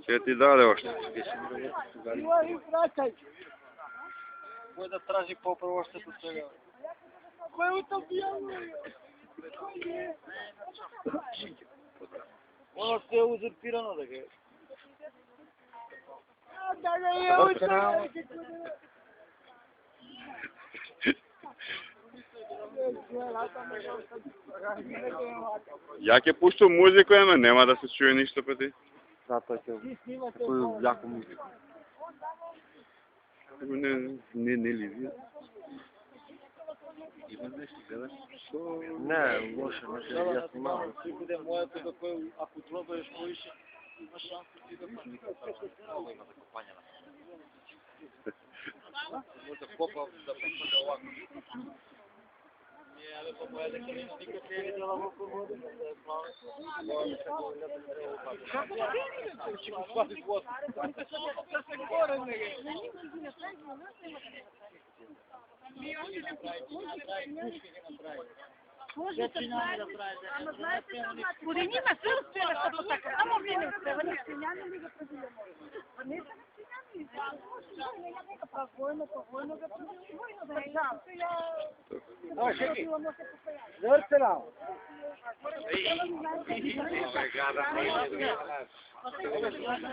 Ќе ти даде оште. Кој да тражи попрво оште со сега? Кој утопијано? Оно што е узурпирано дека е. Да не е узурпирано. Ја ќе пуштам музика, ама нема да се чуе ништо пати. Затоа ќе кој јако музика. Не ли. Има нешто гледаш? Не, лошо, јас снимам. Кој буде моето до кој ако пробаш поише, има шанса ти да паниш. Много има за копање на. Може попав да попаде овако. Не, абе попаде дека никој не е видела во вода, да е плавно. Ќе го сватиш вода. Да се горе неге. Може да прави, ама знаете што значи? Поради нима се успева како така, ама вие не успева, не стењани ли го правиме? Па не се стењани, ја нека правојно го правојно да жал. Ова шеки. Завршена.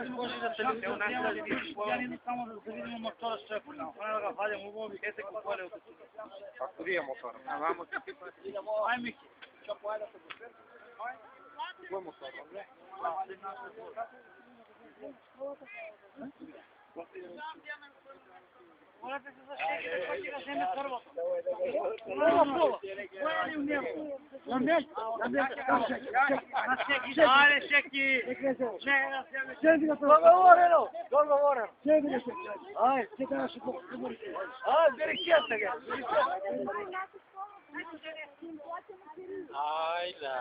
Може да се луѓе само да видиме мотора што е покано. Фана да го вадим убаво, ете како поле од тука. Како вие мотора? Вамо се Ај Мики. Што поајде да се бусер? Кој мотор, бре? Морате се зашеките, кој ќе го земе првото. Ајде, шеки! Договорено! Ајде, чекај да се поговорим. Ајде, бери кјата ге! Ајде!